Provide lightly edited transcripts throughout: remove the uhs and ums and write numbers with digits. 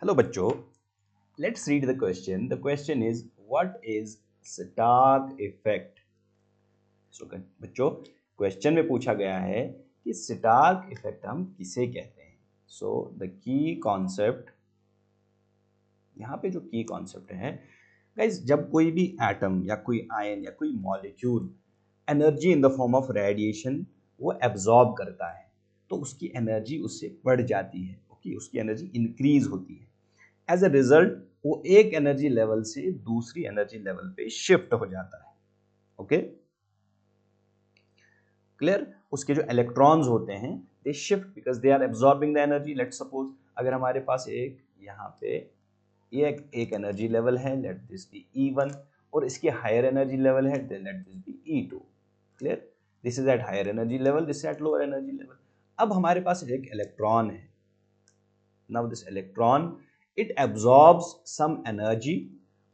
Hello बच्चों, let's read the question. The question is what is Stark effect. So बच्चों, question में पूछा गया है कि स्टार्क इफेक्ट हम किसे कहते हैं. सो द की कॉन्सेप्ट, यहाँ पे जो की कॉन्सेप्ट है गाइस, जब कोई भी एटम या कोई आयन या कोई molecule energy in the form of radiation वो एब्जॉर्ब करता है तो उसकी एनर्जी उससे बढ़ जाती है. ओके, उसकी एनर्जी इंक्रीज होती है. एज अ रिजल्ट वो एक एनर्जी लेवल से दूसरी एनर्जी लेवल पे शिफ्ट हो जाता है. Okay, clear. उसके जो इलेक्ट्रॉन्स होते हैं they shift because they are absorbing the energy. Let suppose अगर हमारे पास एक यहाँ पे एक एनर्जी लेवल है, लेट दिस बी E1, और इसकी हायर एनर्जी लेवल है, let this be E2. Clear. This is at higher energy level, this is at lower energy level. अब हमारे पास एक इलेक्ट्रॉन है. Now this electron it absorbs some energy,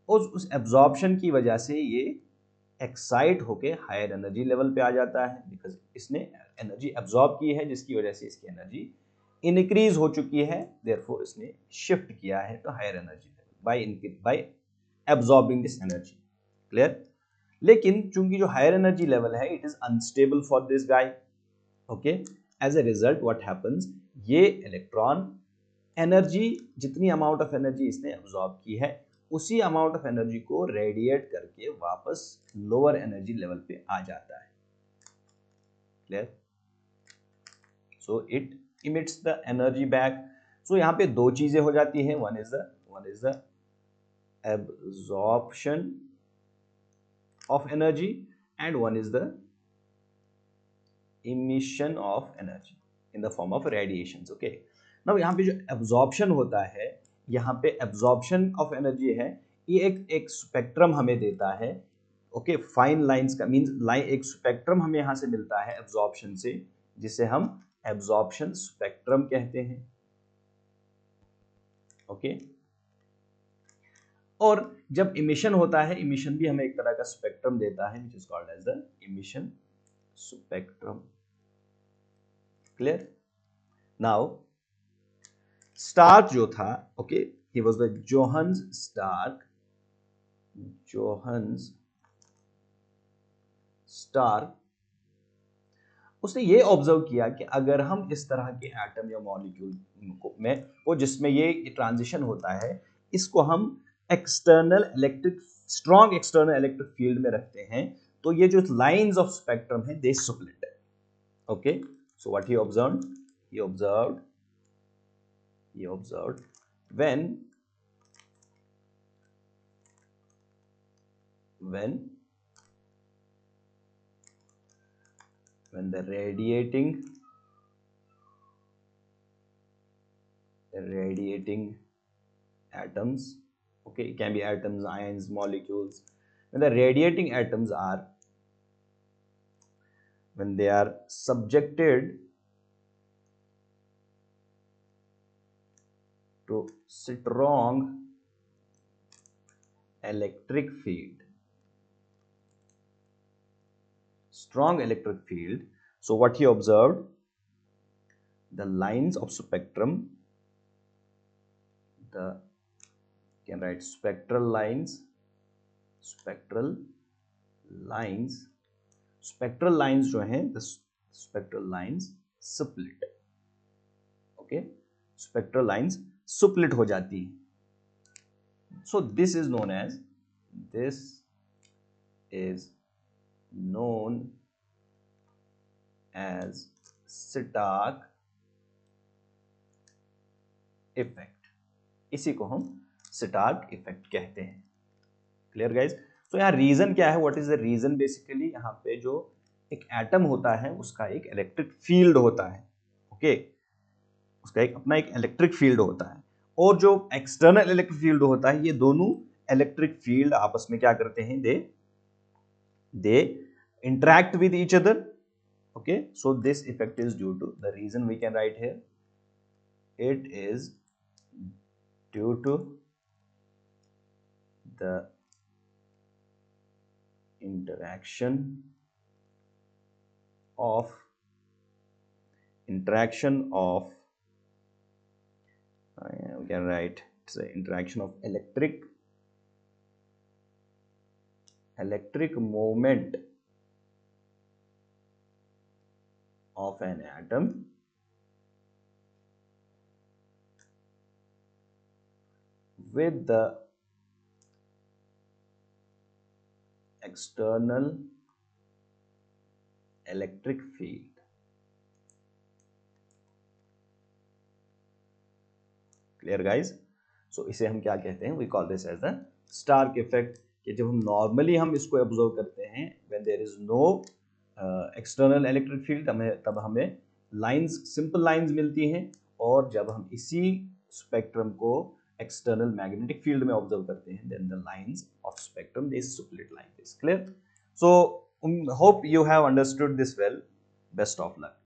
और उस एब्जॉर्प्शन की वजह से ये एक्साइट होके हायर एनर्जी लेवल पे आ जाता है बिकॉज इसने एनर्जी एब्जॉर्ब की है जिसकी वजह से इसकी एनर्जी इंक्रीज हो चुकी है. देयरफॉर इसने शिफ्ट किया है to higher energy level by absorbing this energy. Clear. लेकिन चूंकि जो हायर एनर्जी लेवल है it is unstable for this guy. Okay, as a result what happens, ये इलेक्ट्रॉन एनर्जी, जितनी अमाउंट ऑफ एनर्जी इसने एब्जॉर्ब की है उसी अमाउंट ऑफ एनर्जी को रेडिएट करके वापस लोअर एनर्जी लेवल पे आ जाता है. Clear. So it emits the energy back. So यहाँ पे दो चीजें हो जाती हैं. One is the absorption of energy and one is the emission of energy in the form of radiations. Okay, now यहाँ पे जो एब्जॉर्प्शन होता है, यहाँ पे एब्जॉर्प्शन ऑफ एनर्जी है, ये एक स्पेक्ट्रम हमें देता है. ओके, फाइन लाइंस का मींस लाइन, एक स्पेक्ट्रम हमें यहाँ से मिलता है एब्जॉर्प्शन से जिसे हम एब्जॉर्प्शन स्पेक्ट्रम कहते हैं. ओके, और जब इमिशन होता है, इमिशन भी हमें एक तरह का स्पेक्ट्रम देता है which is called as the emission spectrum. Clear. Now Stark जो था, okay, he was the Johannes Stark. Johannes Stark, उसने ये ऑब्जर्व किया कि अगर हम इस तरह के एटम या मॉलिक्यूल में वो जिसमें ये ट्रांजिशन होता है, इसको हम external electric, strong external electric field में रखते हैं तो ये जो लाइंस ऑफ स्पेक्ट्रम है they split. Okay, so what he observed, he observed when the radiating atoms, okay, it can be atoms, ions, molecules, when the radiating atoms are, when they are subjected to strong electric field, so what he observed, the lines of spectrum, the you can write spectral lines जो हैं, the spectral lines split. okay, spectral lines split हो जाती हैं. so this is known as Stark effect. इसी को हम Stark effect कहते हैं. Clear guys. तो यहाँ रीजन क्या है, what is the reason. Basically यहाँ पे जो एक एटम होता है उसका एक इलेक्ट्रिक फील्ड होता है. ओके, उसका एक अपना एक इलेक्ट्रिक फील्ड होता है, और जो एक्सटर्नल इलेक्ट्रिक फील्ड होता है, ये दोनों इलेक्ट्रिक फील्ड आपस में क्या करते हैं, they interact with each other. okay, so this effect is due to, the reason we can write here, it is due to the interaction of we can write it's an interaction of electric movement of an atom with the external electric field. Clear guys? So इसे हम क्या कहते हैं? We call this as the Stark effect, कि जब हम normally हम इसको ऑब्जर्व करते हैं when there is no external electric field, तब हमें लाइंस, सिंपल लाइंस मिलती हैं, और जब हम इसी स्पेक्ट्रम को एक्सटर्नल मैग्नेटिक फील्ड में ऑब्जर्व करते हैं then the lines of spectrum they split like this. Clear? So hope you have understood this well. Best of luck.